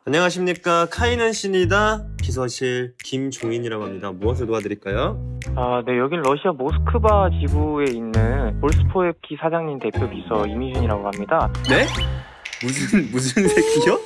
안녕하십니까. 카이는 신이다 비서실 김종인이라고 합니다. 무엇을 도와드릴까요? 네, 여긴 러시아 모스크바 지부에 있는 볼스포에키 사장님 대표 비서 이미준이라고 합니다. 네? 무슨 새끼요?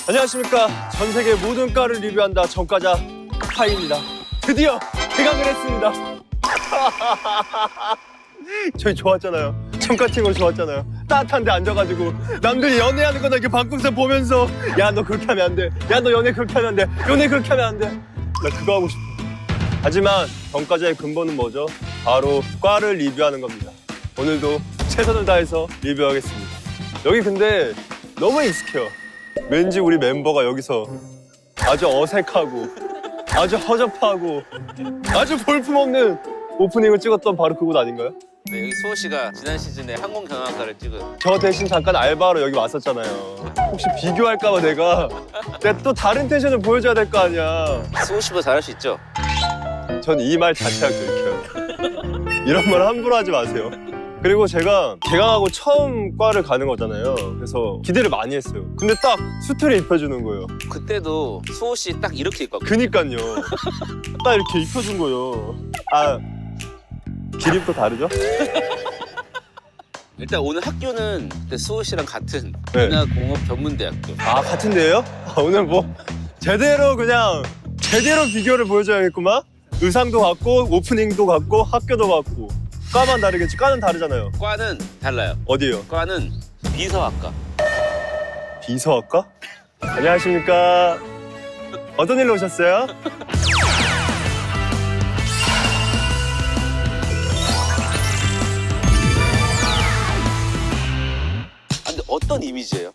안녕하십니까. 전 세계 모든 과를 리뷰한다 전과자 카이입니다. 드디어 개강을 했습니다. 저희 좋았잖아요. 전과친구 좋았잖아요. 따뜻한 데 앉아가지고 남들이 연애하는 거나 이렇게 방구석 보면서 야 너 그렇게 하면 안 돼. 야 너 연애 그렇게 하면 안 돼. 연애 그렇게 하면 안 돼. 나 그거 하고 싶어. 하지만 전과자의 근본은 뭐죠? 바로 과를 리뷰하는 겁니다. 오늘도 최선을 다해서 리뷰하겠습니다. 여기 근데 너무 익숙해요. 왠지 우리 멤버가 여기서 아주 어색하고 아주 허접하고 아주 볼품없는 오프닝을 찍었던 바로 그곳 아닌가요? 네, 여기 수호 씨가 지난 시즌에 항공경영학과를 찍은. 저 대신 잠깐 알바로 여기 왔었잖아요. 혹시 비교할까 봐 내가 또 다른 텐션을 보여줘야 될 거 아니야. 수호 씨보다 잘할 수 있죠? 전 이 말 자체가 그렇게요. 이런 말 함부로 하지 마세요. 그리고 제가 개강하고 처음 과를 가는 거잖아요. 그래서 기대를 많이 했어요. 근데 딱 수트를 입혀주는 거예요. 그때도 수호 씨 딱 이렇게 입거든요. 그니까요. 딱 이렇게 입혀준 거예요. 아, 기립도 다르죠? 일단 오늘 학교는 그때 수호 씨랑 같은 네. 인하공업전문대학교. 아, 같은데요? 오늘 뭐 제대로 비교를 보여줘야겠구만. 의상도 같고 오프닝도 같고 학교도 같고. 과만 다르겠지. 과는 다르잖아요. 과는 달라요. 어디요? 과는 비서학과. 비서학과? 안녕하십니까. 어떤 일로 오셨어요? 근데 어떤 이미지예요?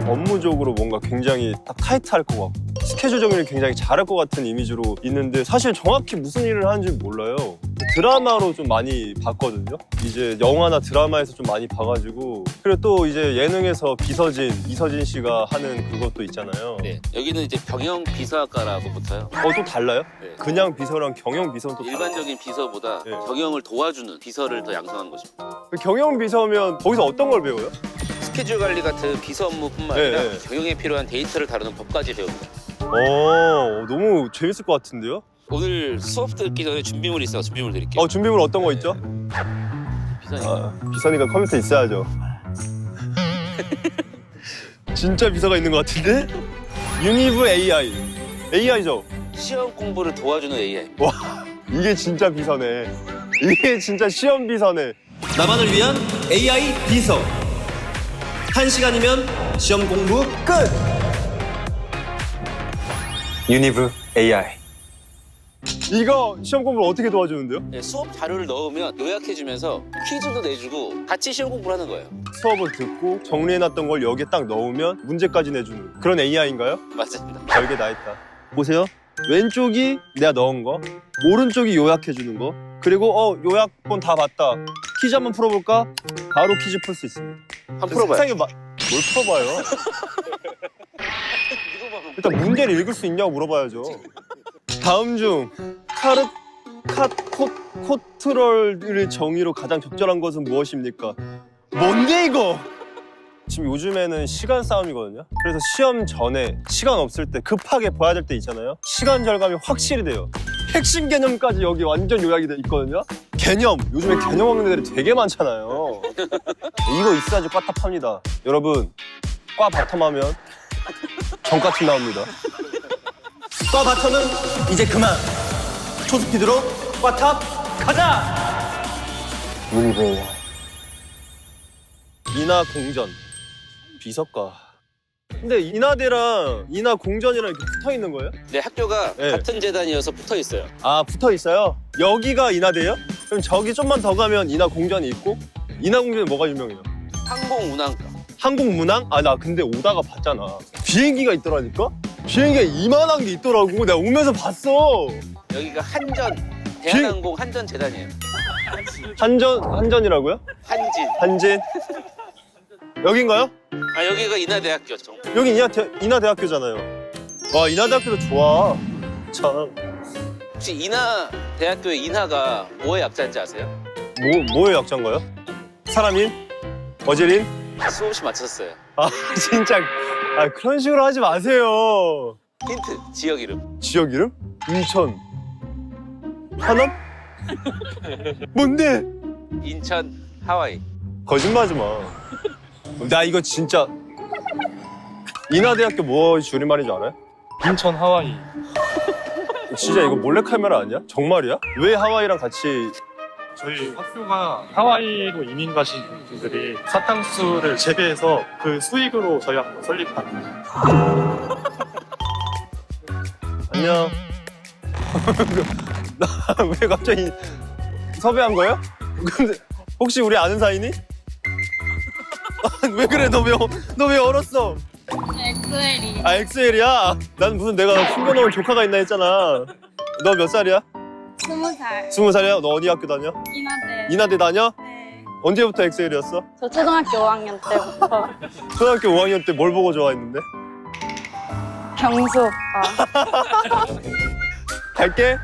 업무적으로 뭔가 굉장히 딱 타이트할 것 같고 스케줄 정리를 굉장히 잘할 것 같은 이미지로 있는데 사실 정확히 무슨 일을 하는지 몰라요. 드라마로 좀 많이 봤거든요. 이제 영화나 드라마에서 좀 많이 봐가지고 그리고 또 이제 예능에서 비서진 이서진 씨가 하는 그것도 있잖아요. 네, 여기는 이제 경영 비서학과라고 붙어요. 또 달라요? 네. 그냥 비서랑 경영 비서는 또 달라요? 일반적인 비서보다 네. 경영을 도와주는 비서를 더 양성한 것입니다. 경영 비서면 거기서 어떤 걸 배워요? 스케줄 관리 같은 비서 업무뿐만 네, 아니라 네. 경영에 필요한 데이터를 다루는 법까지 배웁니다. 너무 재밌을 것 같은데요? 오늘 수업 듣기 전에 준비물이 있어서 준비물 드릴게요. 준비물 어떤 거 있죠? 비서님. 비서니까 컴퓨터 있어야죠. 진짜 비서가 있는 것 같은데? 유니브 AI. AI죠? 시험 공부를 도와주는 AI. 와, 이게 진짜 비서네. 이게 진짜 시험 비서네. 나만을 위한 AI 비서. 1시간이면 시험 공부 끝! 유니브 AI. 이거 시험 공부를 어떻게 도와주는데요? 네, 수업 자료를 넣으면 요약해주면서 퀴즈도 내주고 같이 시험 공부를 하는 거예요. 수업을 듣고 정리해놨던 걸 여기에 딱 넣으면 문제까지 내주는 그런 AI인가요? 맞습니다. 별게 다 있다. 보세요. 왼쪽이 내가 넣은 거, 오른쪽이 요약해주는 거, 그리고 요약본 다 봤다. 퀴즈 한번 풀어볼까? 바로 퀴즈 풀 수 있습니다. 한번 풀어봐요. 세상에 뭘 풀어봐요? 일단 문제를 읽을 수 있냐고 물어봐야죠. 다음 중 코트럴의 정의로 가장 적절한 것은 무엇입니까? 뭔데 이거? 지금 요즘에는 시간 싸움이거든요. 그래서 시험 전에 시간 없을 때 급하게 봐야 될 때 있잖아요. 시간 절감이 확실히 돼요. 핵심 개념까지 여기 완전 요약이 돼 있거든요. 개념, 요즘에 개념 학년들이 되게 많잖아요. 이거 있어야지 꽈탑합니다. 여러분, 과 바텀하면 전과팀 나옵니다. 과 바텀은 이제 그만. 초스피드로 과탑 가자! 유니브 인하공전 비서과. 근데 인하대랑 인하공전이랑 이렇게 붙어 있는 거예요? 네, 학교가 네. 같은 재단이어서 붙어 있어요. 아, 붙어 있어요? 여기가 인하대요? 그럼 저기 좀만 더 가면 인하공전이 있고 인하공전이 뭐가 유명해요? 항공운항과. 항공문항? 아, 나 근데 오다가 봤잖아. 비행기가 있더라니까? 비행기가 이만한 게 있더라고. 내가 오면서 봤어. 여기가 한전 대한항공 한전재단이에요. 한전이라고요? 한진. 한진. 여긴가요? 아 여기가 인하대학교. 여기 인하대학교잖아요. 와, 인하대학교도 좋아. 참. 혹시 인하대학교의 인하가 뭐의 약자인지 아세요? 뭐의 약자인가요? 사람인? 어제린? 수없이 맞췄어요. 아, 진짜. 아, 그런 식으로 하지 마세요. 힌트, 지역 이름. 지역 이름? 인천. 하남? 뭔데? 인천, 하와이. 거짓말하지 마. 나 이거 진짜. 인하대학교 뭐 줄임말인지 알아요? 인천 하와이. 진짜 이거 몰래카메라 아니야? 정말이야? 왜 하와이랑 같이. 저희 학교가 하와이로 이민 가신 분들이 사탕수수를 재배해서 그 수익으로 저희 학교 설립한. 안녕. 나 왜 갑자기 섭외한 거예요? 근데 혹시 우리 아는 사이니? 왜 그래? 너 왜 얼었어? 엑셀이 아, 엑셀이야? 난 무슨 내가 숨겨놓은 조카가 있나 했잖아. 너 몇 살이야? 20살 20살이야? 너 어디 학교 다녀? 인하대. 인하대 다녀? 네. 언제부터 엑셀이었어? 저 초등학교 5학년 때부터 초등학교 5학년 때 뭘 보고 좋아했는데? 경수 오빠. 갈게.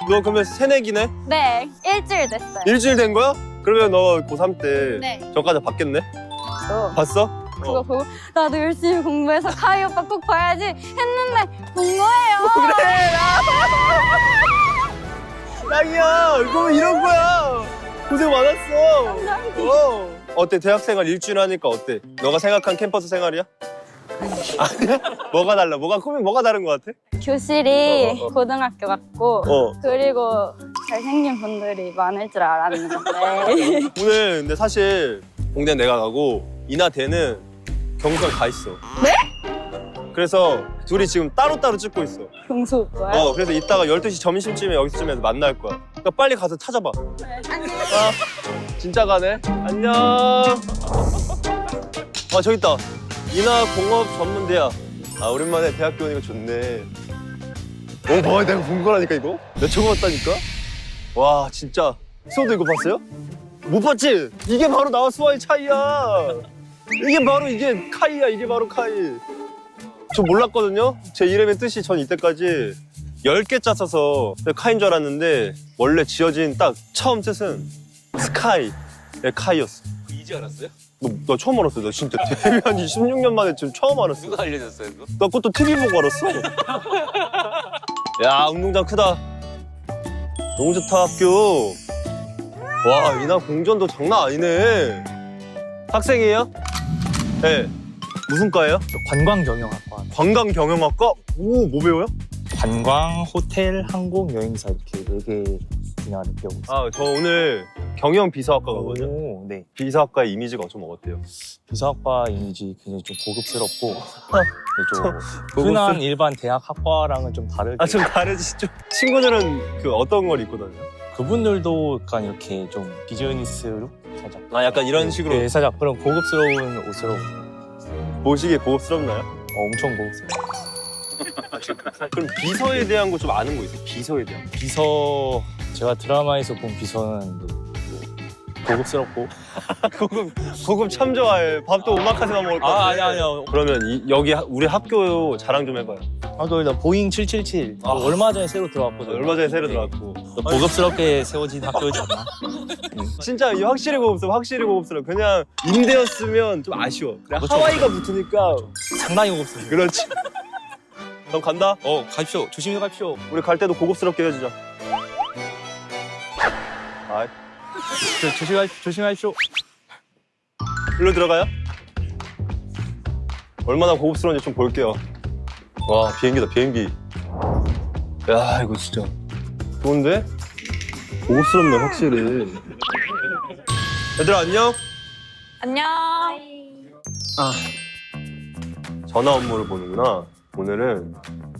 너 그러면 새내기네? 네, 일주일 됐어요. 일주일 된 거야? 그러면 너 고3 때 네. 저까지 봤겠네? 저 봤어? 그거 보고 나도 열심히 공부해서 카이 오빠 꼭 봐야지 했는데 본 거예요. 그래! 짱이야! 이거 이런 거야! 고생 많았어! 어때? 대학생활 일주일 하니까 어때? 너가 생각한 캠퍼스 생활이야? 아니야? 뭐가 달라? 뭐가 다른 거 같아? 교실이 고등학교 같고 그리고 잘생긴 분들이 많을 줄 알았는데 오늘 근데 사실 공대 내가 가고 인하대는 경수가 가 있어. 네? 그래서 둘이 지금 따로따로 찍고 있어. 경수 오빠요? 그래서 이따가 12시 점심쯤에 여기쯤에서 만날 거야. 그러니까 빨리 가서 찾아봐. 안녕. 진짜 가네. 안녕. 아, 저기 있다. 인하공업전문대학. 아, 오랜만에 대학교 오니까 좋네. 뭐 내가 본 거라니까 이거? 나 저거 봤다니까? 와, 진짜. 수호도 이거 봤어요? 못 봤지? 이게 바로 나와 수아의 차이야. 이게 카이야. 이게 바로 카이. 저 몰랐거든요? 제 이름의 뜻이 전 이때까지 10개 짰어서 카이인 줄 알았는데 원래 지어진 딱 처음 뜻은 스카이. 카이였어. 이제 알았어요? 너 처음 알았어. 나 진짜 데뷔한 지 16년 만에 지금 처음 알았어. 누가 알려줬어요 그거? 나 그것도 TV 보고 알았어. 야, 운동장 크다. 너무 좋다, 학교. 와, 인하 공전도 장난 아니네. 학생이에요? 네. 무슨 과예요? 관광경영학과. 관광경영학과? 오, 뭐 배워요? 관광, 호텔, 항공, 여행사 이렇게 4개 분야를 배우고 있어요. 아, 저 오늘 경영비서학과거든요. 오, 네. 비서학과의 이미지가 좀 어때요? 비서학과 이미지 굉장히 좀 고급스럽고 좀 고급스- 흔한 일반 대학 학과랑은 좀 다르게 아, 좀 다르지. 좀 친구들은 그 어떤 걸 입고 다녀요? 그분들도 약간 이렇게 좀 비즈니스룩 살짝 아, 약간 이런 식으로 네, 살짝 그런 고급스러운 옷으로 보시기에 고급스럽나요? 엄청 고급스러워. 그럼 비서에 대한 거 좀 아는 거 있어요? 비서에 대한 거. 비서 제가 드라마에서 본 비서는 고급스럽고 고급 참 좋아해. 밥도 오마카세만 먹을 것 같아. 아니요. 그러면 여기 우리 학교 자랑 좀 해봐요. 일단 보잉 777 얼마 전에 새로 들어왔거든요. 얼마 전에 새로 들어왔고. 또 고급스럽게 세워진 학교이지 않나? 진짜 이 확실히 고급스러워. 그냥 임대였으면 좀 아쉬워. 그냥 그렇죠. 하와이가 붙으니까. 상당히 고급스러워. 그렇지. 넌 간다. 가십시오. 조심히 가십시오. 우리 갈 때도 고급스럽게 해주자. 아, 조심하십시오. 일로 들어가요? 얼마나 고급스러운지 좀 볼게요. 와, 비행기다, 비행기. 야, 이거 진짜 좋은데? 고급스럽네, 확실히. 얘들아, 안녕? 안녕. 전화 업무를 보는구나. 오늘은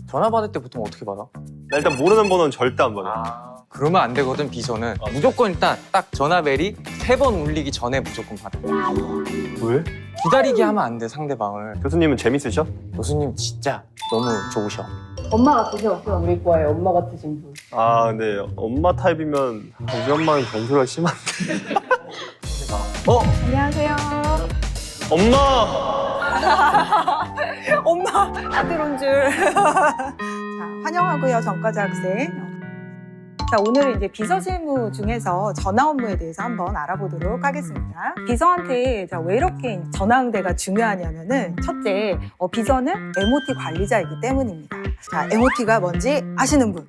전화 받을 때 보통 어떻게 받아? 나 일단 모르는 번호는 절대 안 받아. 그러면 안 되거든, 비서는. 무조건 일단 딱 전화벨이 3번 울리기 전에 무조건 받아. 왜? 기다리게 하면 안 돼, 상대방을. 교수님은 재밌으셔? 교수님 진짜 너무 좋으셔. 엄마 같으셔. 우리 과에 엄마 같으신 분. 아 근데 엄마 타입이면 우리 엄마는 변수가 심한데. 안녕하세요. 엄마. 엄마 아들 온 줄. 자, 환영하고요, 전과자 학생. 자, 오늘은 이제 비서 실무 중에서 전화 업무에 대해서 한번 알아보도록 하겠습니다. 비서한테 자, 왜 이렇게 전화 응대가 중요하냐면은 첫째, 비서는 MOT 관리자이기 때문입니다. 자, MOT가 뭔지 아시는 분?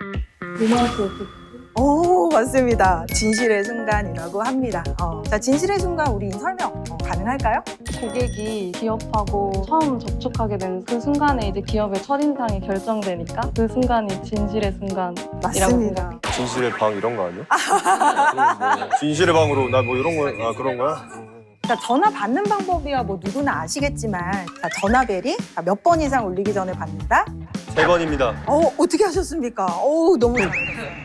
오, 맞습니다. 진실의 순간이라고 합니다. 자, 진실의 순간 우리 설명 가능할까요? 고객이 기업하고 처음 접촉하게 된 그 순간에 이제 기업의 첫인상이 결정되니까 그 순간이 진실의 순간이라고 맞습니다. 생각해요. 진실의 방 이런 거 아니야? 진실의 방으로 나 뭐 이런 거 그런 거야? 자, 전화 받는 방법이야 뭐 누구나 아시겠지만 자, 전화벨이 몇 번 이상 울리기 전에 받는다? 3번입니다. 어떻게 하셨습니까? 너무 잘하셨어요.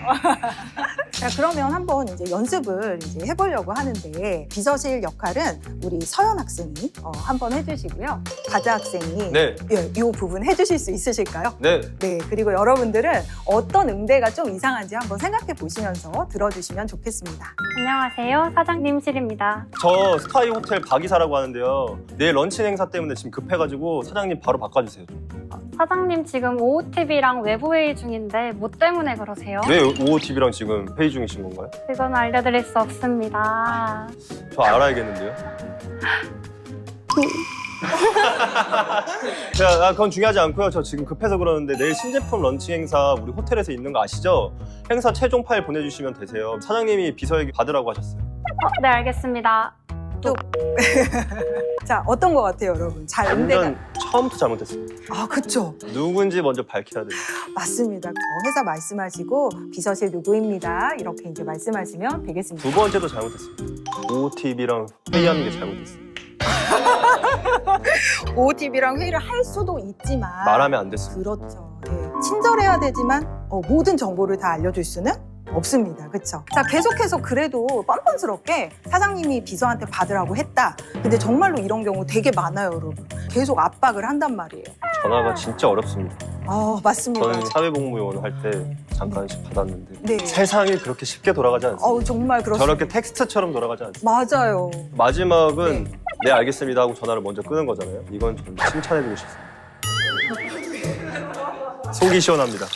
자, 그러면 한번 이제 연습을 이제 해보려고 하는데 비서실 역할은 우리 서연 학생이 한번 해주시고요. 가자 학생이 네. 이 부분 해주실 수 있으실까요? 네. 네, 그리고 여러분들은 어떤 응대가 좀 이상한지 한번 생각해 보시면서 들어주시면 좋겠습니다. 안녕하세요. 사장님실입니다. 저 스카이 호텔 박이사라고 하는데요. 내일 런치 행사 때문에 지금 급해가지고 사장님 바로 바꿔주세요. 사장님 지금 OOTV랑 외부 회의 중인데 뭐 때문에 그러세요? 왜 OOTV랑 지금 회의 중이신 건가요? 그건 알려드릴 수 없습니다. 저 알아야겠는데요. 자, 그건 중요하지 않고요. 저 지금 급해서 그러는데 내일 신제품 런치 행사 우리 호텔에서 있는 거 아시죠? 행사 최종 파일 보내주시면 되세요. 사장님이 비서에게 받으라고 하셨어요. 네, 알겠습니다. 자, 어떤 것 같아요, 여러분? 잘 응대가. 완전 처음부터 잘못했어요. 그쵸. 누군지 먼저 밝혀야 돼요. 맞습니다. 회사 말씀하시고 비서실 누구입니다. 이렇게 이제 말씀하시면 되겠습니다. 두 번째도 잘못했어요. OOTV랑 회의하는 게 잘못했어요. OOTV랑 회의를 할 수도 있지만 말하면 안 됐어요. 그렇죠. 네. 친절해야 되지만 모든 정보를 다 알려줄 수는 없습니다. 그렇죠? 자, 계속해서 그래도 뻔뻔스럽게 사장님이 비서한테 받으라고 했다. 근데 정말로 이런 경우 되게 많아요, 여러분. 계속 압박을 한단 말이에요. 전화가 진짜 어렵습니다. 맞습니다. 저는 사회복무요원 할 때 잠깐씩 받았는데 네. 세상이 그렇게 쉽게 돌아가지 않습니다. 정말 그렇습니다. 저렇게 텍스트처럼 돌아가지 않습니다. 맞아요. 마지막은 네 알겠습니다 하고 전화를 먼저 끄는 거잖아요. 이건 좀 칭찬해주고 싶습니다. 속이 시원합니다.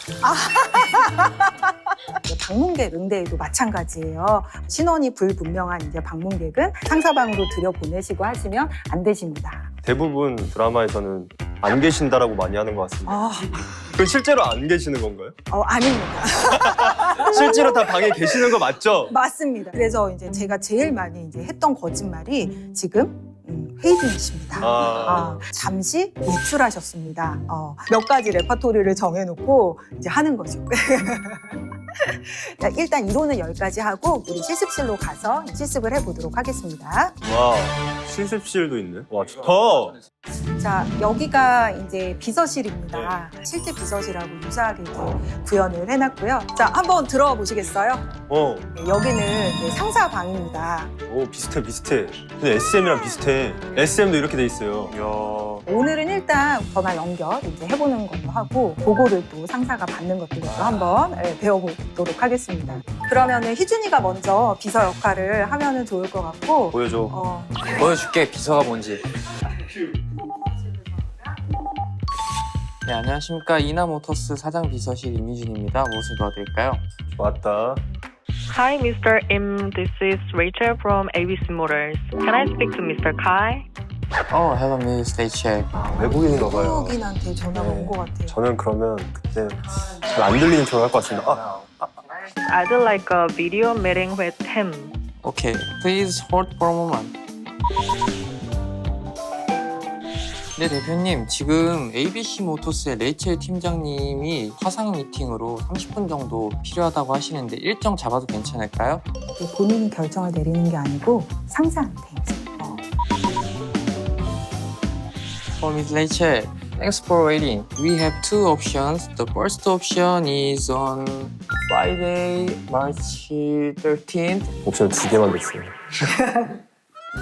방문객 응대에도 마찬가지예요. 신원이 불분명한 이제 방문객은 상사방으로 들여보내시고 하시면 안 되십니다. 대부분 드라마에서는 안 계신다라고 많이 하는 것 같습니다. 그럼 실제로 안 계시는 건가요? 아닙니다. 실제로 다 방에 계시는 거 맞죠? 맞습니다. 그래서 이제 제가 제일 많이 이제 했던 거짓말이 지금 회의 중이십니다. 잠시 외출하셨습니다. 몇 가지 레퍼토리를 정해놓고 이제 하는 거죠. 자, 일단 이론은 여기까지 하고 우리 실습실로 가서 실습을 해보도록 하겠습니다. 와, 실습실도 있네. 와, 좋다. 자, 여기가 이제 비서실입니다. 실제 비서실하고 유사하게 이제 구현을 해놨고요. 자, 한번 들어와 보시겠어요? 네, 여기는 이제 상사 방입니다. 오, 비슷해. 근데 SM이랑 비슷해. SM도 이렇게 돼 있어요. 이야. 오늘은 일단 전화 연결 이제 해보는 걸로 하고 보고를 또 상사가 받는 것들도 한번 배워보도록 하겠습니다. 그러면은 희준이가 먼저 비서 역할을 하면은 좋을 것 같고. 보여줘. 보여줄게, 비서가 뭔지. 네, 안녕하십니까. 이나모터스 사장 비서실 이미준입니다. 무엇을 도와드릴까요? 좋았다. Hi, Mr. M. This is Rachel from ABC Motors. Can I speak to Mr. Kai? Hello, Miss Rachel. 외국인인가 봐요. 외국인한테 전화가 온 것 같아요. 저는 그러면 그때 잘 안 들리는 척을 할 것 같습니다. I'd like a video meeting with him. Okay, please hold for a moment. 네, 대표님. 지금 ABC 모터스의 레이첼 팀장님이 화상 미팅으로 30분 정도 필요하다고 하시는데 일정 잡아도 괜찮을까요? 본인이 결정을 내리는 게 아니고 상사한테 이제. Miss Rachel, thanks for waiting. We have two options. The first option is on Friday, March 13th. 옵션 2개만 됐어요.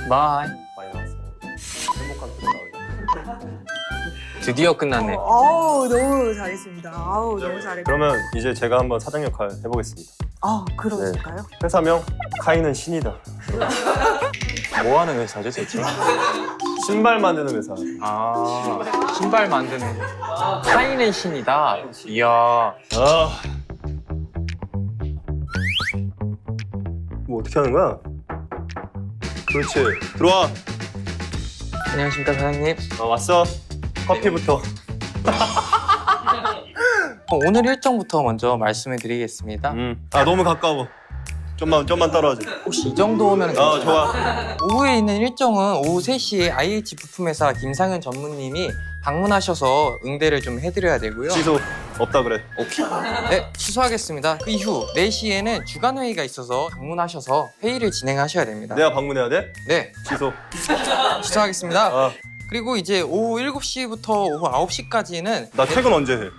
Bye. 많이 나왔어요. 행복한 표정 나오죠. 드디어 끝났네. 어우, 너무 잘했습니다. 아우, 너무 잘했고. 그러면 이제 제가 한번 사장 역할 해보겠습니다. 그러실까요? 회사명 카이는 신이다. 뭐 하는 회사죠, 대체? 신발 만드는 회사. 아, 신발 만드는 카이는 신이다. 이야. 아. 뭐 어떻게 하는 거야? 그렇지. 들어와. 안녕하십니까, 사장님. 왔어. 커피부터. 오늘 일정부터 먼저 말씀해 드리겠습니다. 아 너무 가까워. 좀만 떨어져. 혹시 이 정도 오면 괜찮아요? 좋아. 오후에 있는 일정은 오후 3시에 IH 부품회사 김상현 전무님이 방문하셔서 응대를 좀 해드려야 되고요. 취소 없다 그래. 오케이. 네, 취소하겠습니다. 그 이후 4시에는 주간회의가 있어서 방문하셔서 회의를 진행하셔야 됩니다. 내가 방문해야 돼? 네, 취소. 취소하겠습니다. 그리고 이제 오후 7시부터 오후 9시까지는 나 퇴근 언제 해?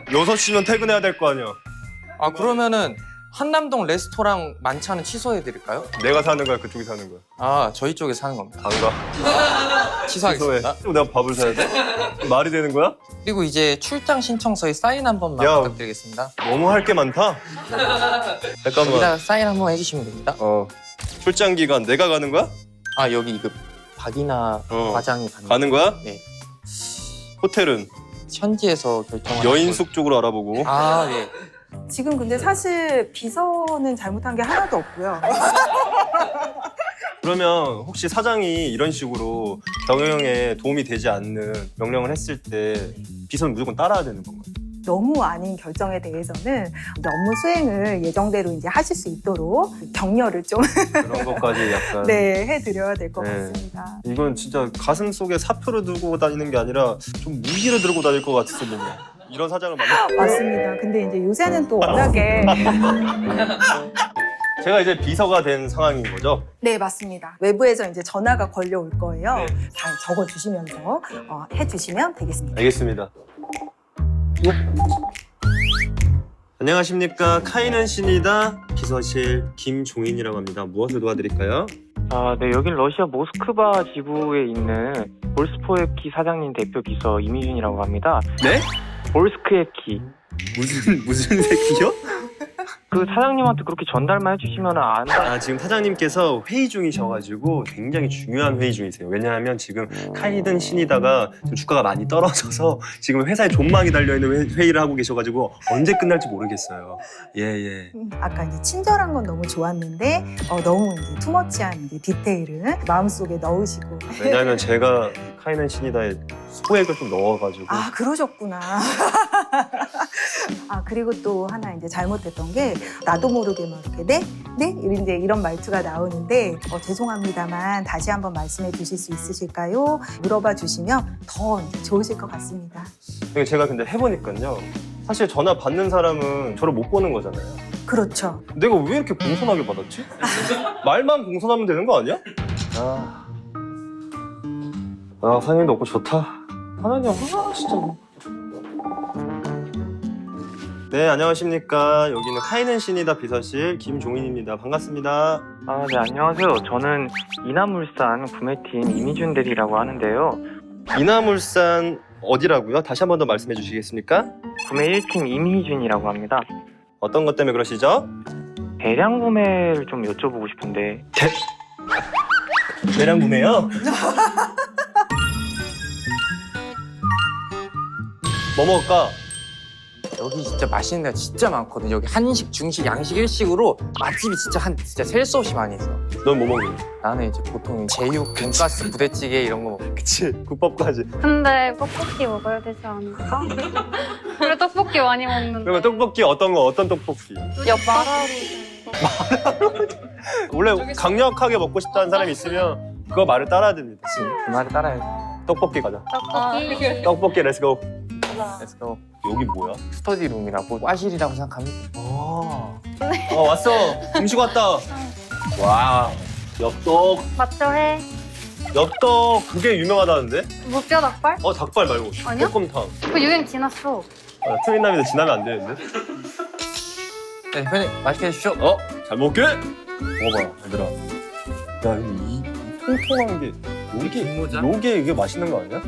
6시면 퇴근해야 될 거 아니야. 아, 그러면은 한남동 레스토랑 만찬은 취소해드릴까요? 내가 사는 거야, 그쪽이 사는 거야? 아, 저희 쪽에 사는 겁니다. 안 가. 취소하겠습니다. 취소해. 내가 밥을 사야 돼? 말이 되는 거야? 그리고 이제 출장 신청서에 사인 한 번만 야. 부탁드리겠습니다. 너무 할 게 많다. 잠깐만. 여기다가 사인 한 번 해주시면 됩니다. 출장 기간 내가 가는 거야? 아, 여기 그 박이나 과장이 가는 거야? 네. 호텔은 현지에서 결정을 여인숙 쪽으로 알아보고. 아, 네. 지금 근데 사실 비서는 잘못한 게 하나도 없고요. 그러면 혹시 사장이 이런 식으로 경영에 도움이 되지 않는 명령을 했을 때 비서는 무조건 따라야 되는 건가요? 너무 아닌 결정에 대해서는 업무 수행을 예정대로 이제 하실 수 있도록 격려를 좀 그런 것까지 약간. 네, 해드려야 될 것 네. 같습니다. 이건 진짜 가슴 속에 사표를 들고 다니는 게 아니라 좀 무기를 들고 다닐 것 같았어 보면. 이런 사장을 만나. 맞습니다. 근데 이제 요새는 또 워낙에 제가 이제 비서가 된 상황인 거죠? 네, 맞습니다. 외부에서 이제 전화가 걸려올 거예요. 잘 적어주시면서 해주시면 되겠습니다. 알겠습니다. 안녕하십니까. 카이는 신이다 비서실 김종인이라고 합니다. 무엇을 도와드릴까요? 아, 네, 여긴 러시아 모스크바 지부에 있는 볼스포옓키 사장님 대표 비서 이미준이라고 합니다. 네? 볼스크옓키. 무슨 새끼요? 그 사장님한테 그렇게 전달만 해주시면 안다. 지금 사장님께서 회의 중이셔가지고 굉장히 중요한 회의 중이세요. 왜냐하면 지금 카이든 신이다가 지금 주가가 많이 떨어져서 지금 회사에 존망이 달려있는 회의를 하고 계셔가지고 언제 끝날지 모르겠어요. 예. 아까 이제 친절한 건 너무 좋았는데 너무 이제 투머치한 이제 디테일을 마음속에 넣으시고. 왜냐하면 제가 카이든 신이다에 소액을 좀 넣어가지고. 아, 그러셨구나. 그리고 또 하나 이제 잘못했던 게 나도 모르게 막 이렇게 네? 이제 이런 말투가 나오는데 죄송합니다만 다시 한번 말씀해 주실 수 있으실까요? 물어봐 주시면 더 이제 좋으실 것 같습니다. 제가 근데 해보니까요. 사실 전화 받는 사람은 저를 못 보는 거잖아요. 그렇죠. 내가 왜 이렇게 공손하게 받았지? 말만 공손하면 되는 거 아니야? 사장님도 없고 좋다. 하나님, 진짜. 네, 안녕하십니까. 여기는 카이는 신이다 비서실 김종인입니다. 반갑습니다. 아, 네, 안녕하세요. 저는 이나물산 구매팀 이미준 대리라고 하는데요. 이나물산 어디라고요? 다시 한 번 더 말씀해 주시겠습니까? 구매 1팀 이미준이라고 합니다. 어떤 것 때문에 그러시죠? 대량 구매를 좀 여쭤보고 싶은데. 대량 구매요? 뭐 먹을까? 여기 진짜 맛있는 데가 진짜 많거든. 여기 한식, 중식, 양식, 일식으로 맛집이 진짜 셀 수 없이 많이 있어. 넌 뭐 먹니? 나는 이제 보통 제육, 돈가스, 부대찌개 이런 거 먹어. 그치, 국밥까지. 근데 떡볶이 먹어야 되지 않을까? 그래, 떡볶이 많이 먹는데. 그러면 떡볶이 어떤 떡볶이? 마라로. 원래 강력하게 먹고 싶다는 사람이 있으면 그거 말을 따라야 됩니다. 그 말을 따라해. 떡볶이 가자. 떡볶이. 떡볶이 렛츠고. 렛츠고. 여기 뭐야? 스터디룸이라고 과실이라고 생각합니다. 왔어. 음식 왔다. 와, 엽떡. 맞죠, 해? 엽떡 그게 유명하다는데? 무뼈 닭발? 닭발 말고. 아니요? 볶음탕. 그 유행 지났어. 트윈남인데 지나면 안 되는데? 네, 대표님 맛있게 드십시오. 잘 먹게. 먹어봐, 얘들아. 야, 이 통통한 게 요게 이게 맛있는 거 아니야?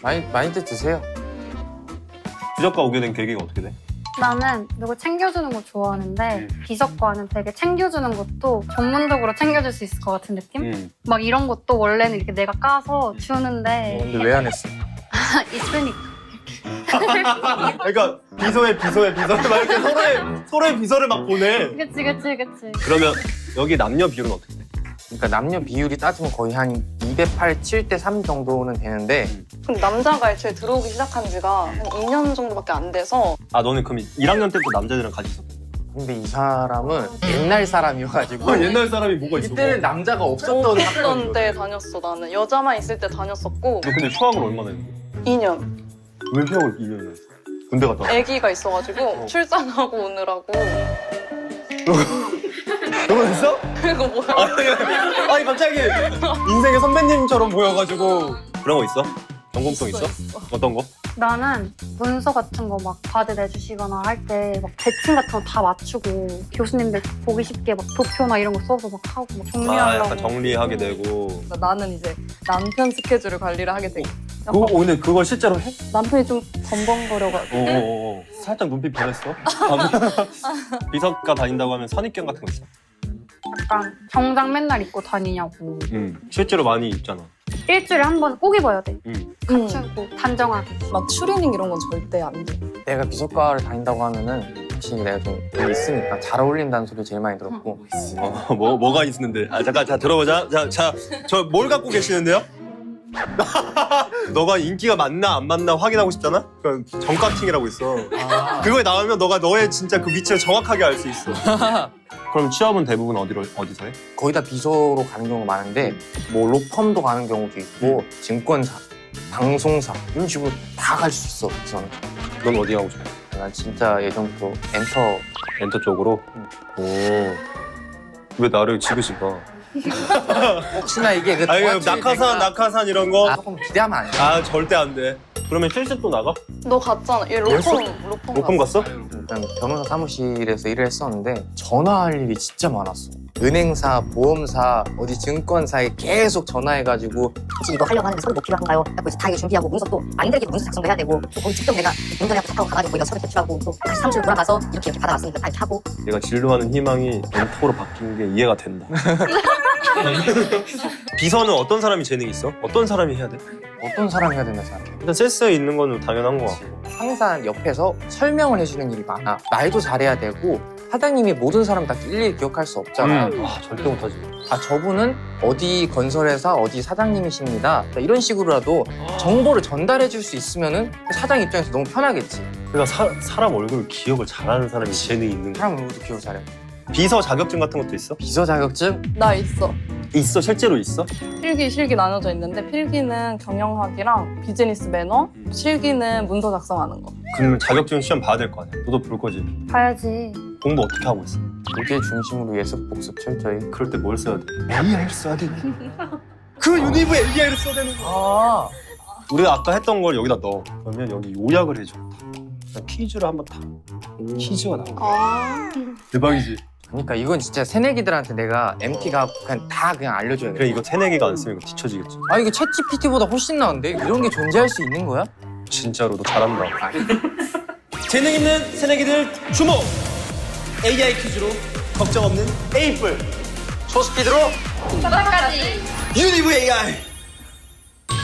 많이들 드세요. 비서과 오게 된 계기가 어떻게 돼? 나는 누구 챙겨주는 거 좋아하는데 비서과는 되게 챙겨주는 것도 전문적으로 챙겨줄 수 있을 것 같은 느낌? 막 이런 것도 원래는 이렇게 내가 까서 주는데 근데 왜 안 했어? 있으니까. 그러니까 비서의 막 이렇게 서로의 비서를 막 보내. 그치. 그러면 여기 남녀 비율은 어떻게 돼? 그러니까 남녀 비율이 따지면 거의 한 287대 3 정도는 되는데 근데 남자가 애초에 들어오기 시작한 지가 한 2년 정도밖에 안 돼서 아 너는 그럼 1학년 때부터 남자들이랑 같이 있었겠네. 근데 이 사람은 옛날 사람이어가지고 옛날 사람이 뭐가 있어? 이때는 남자가 없었던 없던 학교거든. 때 다녔어 나는. 여자만 있을 때 다녔었고. 너 근데 휴학을 얼마나 했어? 2년. 왜 휴학을 2년을 했어? 군대 갔다 왔어? 아기가 있어가지고 출산하고 오느라고. 결혼했어? 이거 뭐야? 아니 갑자기 인생의 선배님처럼 보여가지고 그런 거 있어? 전공성 있어? 어떤 거? 나는 문서 같은 거 막 과제 내주시거나 할 때 막 대칭 같은 거 다 맞추고 교수님들 보기 쉽게 막 도표나 이런 거 써서 막 하고 막 아 정리하려고. 약간 정리하게 되고. 나는 이제 남편 스케줄을 관리를 하게 돼. 근데 그걸 실제로 해? 남편이 좀 덤벙거려가지고. 살짝 눈빛 변했어? 비서과 다닌다고 하면 선입견 같은 거 있어? 약간 정장 맨날 입고 다니냐고. 실제로 많이 입잖아. 일주일에 한 번 꼭 입어야 돼. 음. 갖추고 단정하게. 막 추리닝 이런 건 절대 안 돼. 내가 비서과를 다닌다고 하면은 확실히 내가 좀 있으니까 잘 어울린다는 소리 제일 많이 들었고 뭐가 있는데? 아 잠깐 자 들어보자. 저 뭘 갖고 계시는데요? 너가 인기가 많나 안 많나 확인하고 싶잖아? 그 정가팅이라고 있어. 그거에 나오면 너가 너의 진짜 그 위치를 정확하게 알 수 있어. 그럼 취업은 대부분 어디서 해? 거의 다 비서로 가는 경우가 많은데 뭐 로펌도 가는 경우도 있고 증권사, 방송사 이런 식으로 다 갈 수 있어 비서는. 넌 어디 가고 싶어? 난 진짜 예전부터 엔터 쪽으로? 오. 왜 나를 지그시 봐? 혹시나 이게 그 아니 도화지 낙하산 이런 거? 조금 기대하면 안 돼. 아 절대 안 돼. 그러면 실습 또 나가? 너 갔잖아. 얘 로펌 갔어? 일단 변호사 사무실에서 일을 했었는데 전화할 일이 진짜 많았어. 은행사, 보험사, 어디 증권사에 계속 전화해가지고 혹시 이거 하려고 하는데 서류 뭐 필요한가요? 그래서 이제 다 이거 준비하고 문서 또 아닌데도 문서 작성도 해야 되고 또 거기 직접 내가 운전해서 타고 가가지고 이거 서류 제출하고 또 다시 사무실 돌아가서 이렇게 받아왔으니까 빨리 하고. 내가 진로하는 희망이 엔터로 바뀐 게 이해가 된다. 비서는 어떤 사람이 재능이 있어? 어떤 사람이 해야 돼? 어떤 사람 해야 된다 생각해. 일단 센스 있는 건 당연한 거 같고. 항상 옆에서 설명을 해주는 일이 많아. 말도 잘해야 되고 사장님이 모든 사람 다 일일이 기억할 수 없잖아. 아 절대 못하지. 아 저분은 어디 건설회사 어디 사장님이십니다. 이런 식으로라도 정보를 전달해 줄 수 있으면은 사장 입장에서 너무 편하겠지. 그러니까 사람 얼굴 기억을 잘하는 사람이 재능이 있는 거야. 사람 얼굴도 기억 잘해. 비서 자격증 같은 것도 있어? 비서 자격증? 나 있어. 있어? 실제로 있어? 필기, 실기 나눠져 있는데 필기는 경영학이랑 비즈니스 매너, 실기는 문서 작성하는 거. 그러면 자격증 시험 봐야 될 거 아니야? 너도 볼 거지? 봐야지. 공부 어떻게 하고 있어? 교재 중심으로 예습 복습 철저히. 그럴 때 뭘 써야 돼? AI를 써야 돼. 그 유니브 AI를 써야 되는 거야. 우리가 아까 했던 걸 여기다 넣어. 그러면 여기 요약을 해줘. 퀴즈를 한번 타. 퀴즈가 나와. 대박이지. 그러니까 이건 진짜 새내기들한테 내가 MT가 그냥 다 그냥 알려줘야 돼. 그래 이거 새내기가 안 쓰면 이거 뒤처지겠지. 아 이거 챗 GPT보다 훨씬 나은데? 이런 게 존재할 수 있는 거야? 진짜로 너 잘한다. 재능 있는 새내기들 주목! AI 퀴즈로 걱정 없는 A뿔 초스피드로 바닥까지. 유니브 AI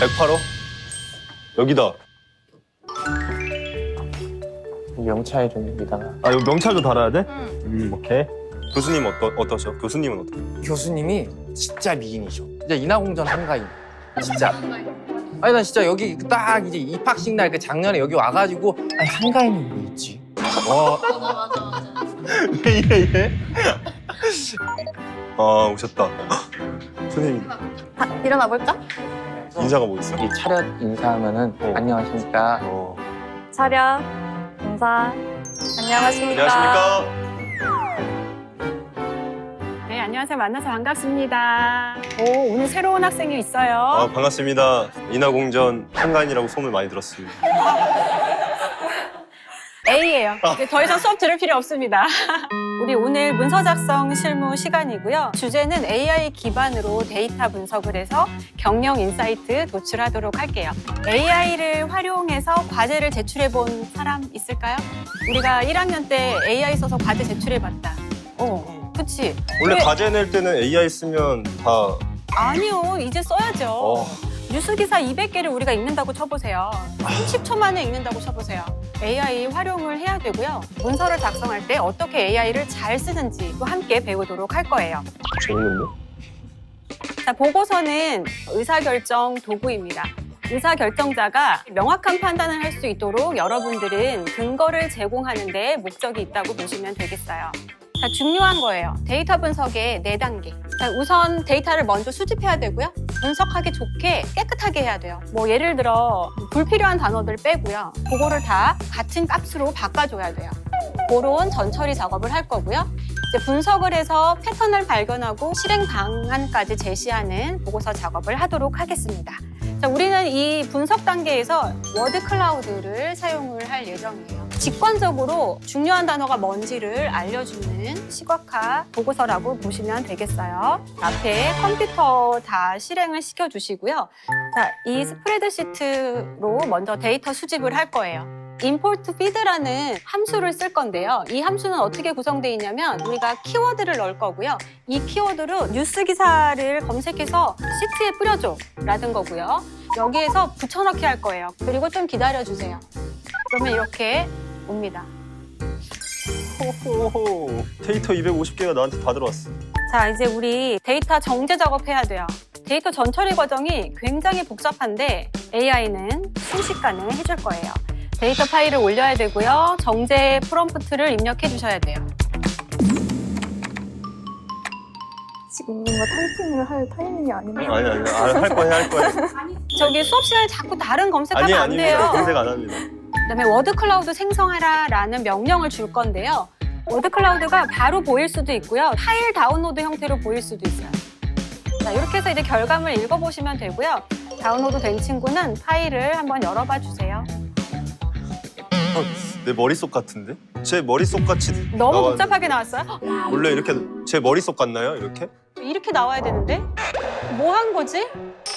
108호? 여기다. 명찰 좀 여기다가. 아 이거 명찰도 달아야 돼? 오케이. 교수님 어떠셔? 교수님은 어떠? 교수님이 진짜 미인이셔. 진짜 인하공전 한가인. 진짜. 아니 나 진짜 여기 딱 이제 입학식 날 그 작년에 여기 와가지고 아니 한가인이 뭐 있지? 와. 예. 아 오셨다. 선생님 일어나 볼까? 인사가 뭐 있어? 이 차렷 인사하면은 안녕하십니까. 차렷, 인사. 안녕하십니까. 안녕하십니까. 네, 안녕하세요. 만나서 반갑습니다. 오, 오늘 새로운 학생이 있어요. 아 반갑습니다. 인하공전 한가인이라고 소문 많이 들었습니다. A예요. 이제 더 이상 수업 들을 필요 없습니다. 우리 오늘 문서 작성 실무 시간이고요. 주제는 AI 기반으로 데이터 분석을 해서 경영 인사이트 도출하도록 할게요. AI를 활용해서 과제를 제출해 본 사람 있을까요? 우리가 1학년 때 AI 써서 과제 제출해 봤다. 그치? 원래 과제 낼 때는 AI 쓰면 다 아니요, 이제 써야죠. 뉴스기사 200개를 우리가 읽는다고 쳐보세요. 30초 만에 읽는다고 쳐보세요. AI 활용을 해야 되고요. 문서를 작성할 때 어떻게 AI를 잘 쓰는지도 함께 배우도록 할 거예요. 재밌는데? 자, 보고서는 의사결정 도구입니다. 의사결정자가 명확한 판단을 할 수 있도록 여러분들은 근거를 제공하는 데 목적이 있다고 보시면 되겠어요. 자, 중요한 거예요. 데이터 분석의 4단계. 자, 우선 데이터를 먼저 수집해야 되고요. 분석하기 좋게 깨끗하게 해야 돼요. 뭐 예를 들어 불필요한 단어들 빼고요. 그거를 다 같은 값으로 바꿔줘야 돼요. 그런 전처리 작업을 할 거고요. 이제 분석을 해서 패턴을 발견하고 실행 방안까지 제시하는 보고서 작업을 하도록 하겠습니다. 자, 우리는 이 분석 단계에서 워드 클라우드를 사용을 할 예정이에요. 직관적으로 중요한 단어가 뭔지를 알려주는 시각화 보고서라고 보시면 되겠어요. 앞에 컴퓨터 다 실행을 시켜주시고요. 자, 이 스프레드시트로 먼저 데이터 수집을 할 거예요. import feed라는 함수를 쓸 건데요. 이 함수는 어떻게 구성되어 있냐면 우리가 키워드를 넣을 거고요. 이 키워드로 뉴스 기사를 검색해서 시트에 뿌려줘 라는 거고요. 여기에서 붙여넣기 할 거예요. 그리고 좀 기다려주세요. 그러면 이렇게 옵니다. 호호호. 데이터 250개가 나한테 다 들어왔어. 자, 이제 우리 데이터 정제 작업해야 돼요. 데이터 전처리 과정이 굉장히 복잡한데 AI는 순식간에 해줄 거예요. 데이터 파일을 올려야 되고요. 정제 프롬프트를 입력해 주셔야 돼요. 지금 뭔가 타이핑을 할 타이밍이 아닌데. 아니, 할 거야, 할 거야. 저기 수업 시간에 자꾸 다른 검색하면 안 아닙니다. 돼요. 검색 안 합니다. 그다음에 워드 클라우드 생성하라라는 명령을 줄 건데요. 워드 클라우드가 바로 보일 수도 있고요. 파일 다운로드 형태로 보일 수도 있어요. 자, 이렇게 해서 이제 결과물 읽어보시면 되고요. 다운로드 된 친구는 파일을 한번 열어봐 주세요. 내 머릿속 같은데? 제 머릿속 같이 너무 나왔는데. 복잡하게 나왔어요? 원래 이렇게 제 머릿속 같나요? 이렇게? 이렇게 나와야 되는데? 뭐 한 거지?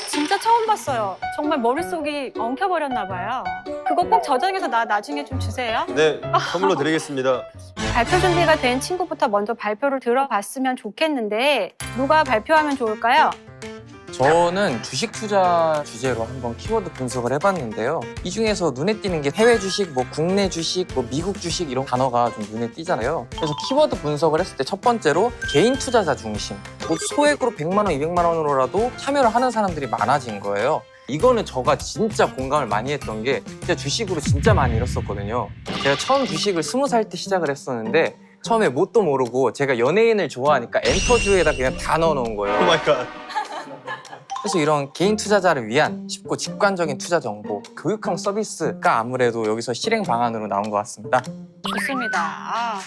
진짜 처음 봤어요. 정말 머릿속이 엉켜버렸나 봐요. 그거 꼭 저장해서 나중에 좀 주세요. 네, 선물로 드리겠습니다. 발표 준비가 된 친구부터 먼저 발표를 들어봤으면 좋겠는데 누가 발표하면 좋을까요? 저는 주식 투자 주제로 한번 키워드 분석을 해봤는데요. 이 중에서 눈에 띄는 게 해외 주식, 뭐 국내 주식, 뭐 미국 주식 이런 단어가 좀 눈에 띄잖아요. 그래서 키워드 분석을 했을 때 첫 번째로 개인 투자자 중심. 뭐 소액으로 100만 원, 200만 원으로라도 참여를 하는 사람들이 많아진 거예요. 이거는 저가 진짜 공감을 많이 했던 게 진짜 주식으로 진짜 많이 잃었었거든요. 제가 처음 주식을 20살 때 시작을 했었는데 처음에 뭣도 모르고 제가 연예인을 좋아하니까 엔터주에다 그냥 다 넣어놓은 거예요. 오 마이 갓. 그래서 이런 개인 투자자를 위한 쉽고 직관적인 투자 정보, 교육형 서비스가 아무래도 여기서 실행 방안으로 나온 것 같습니다. 좋습니다.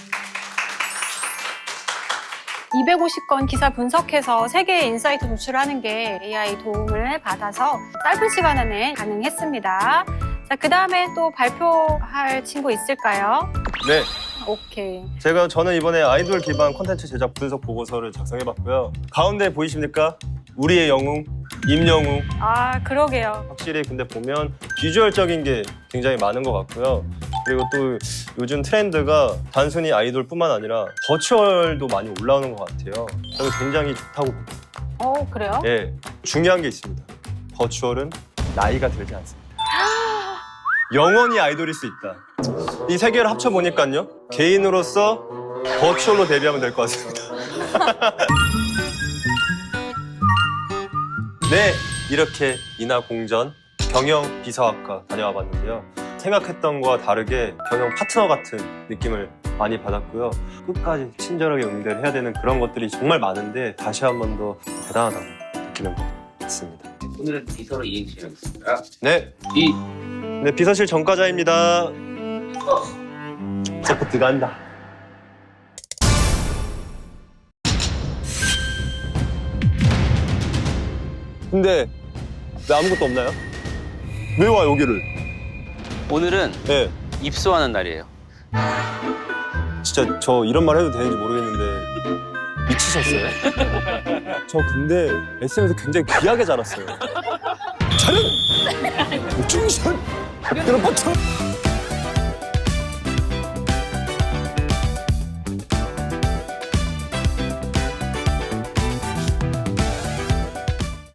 250건 기사 분석해서 세계의 인사이트 도출하는 게 AI 도움을 받아서 짧은 시간 안에 가능했습니다. 자, 그 다음에 또 발표할 친구 있을까요? 네. 오케이. 저는 이번에 아이돌 기반 콘텐츠 제작 분석 보고서를 작성해봤고요. 가운데 보이십니까? 우리의 영웅, 임영웅. 아, 그러게요. 확실히 근데 보면 비주얼적인 게 굉장히 많은 것 같고요. 그리고 또 요즘 트렌드가 단순히 아이돌뿐만 아니라 버추얼도 많이 올라오는 것 같아요. 저는 굉장히 좋다고 봅니다. 그래요? 예, 중요한 게 있습니다. 버추얼은 나이가 들지 않습니다. 영원히 아이돌일 수 있다. 이 세 개를 합쳐보니까요. 개인으로서 버추얼로 데뷔하면 될 것 같습니다. 네, 이렇게 인하공전 경영비서학과 다녀와 봤는데요. 생각했던 거와 다르게 경영 파트너 같은 느낌을 많이 받았고요. 끝까지 친절하게 응대를 해야 되는 그런 것들이 정말 많은데 다시 한 번 더 대단하다고 느끼는 것 같습니다. 오늘은 비서로 이행시하겠습니다. 네, 네, 비서실 전과자입니다. 자꾸 들어간다. 근데 왜 아무것도 없나요? 왜 와 여기를? 오늘은 네. 입소하는 날이에요. 진짜 저 이런 말 해도 되는지 모르겠는데 미치셨어요? 저 근데 SM에서 굉장히 귀하게 자랐어요. 저는 중션 여러분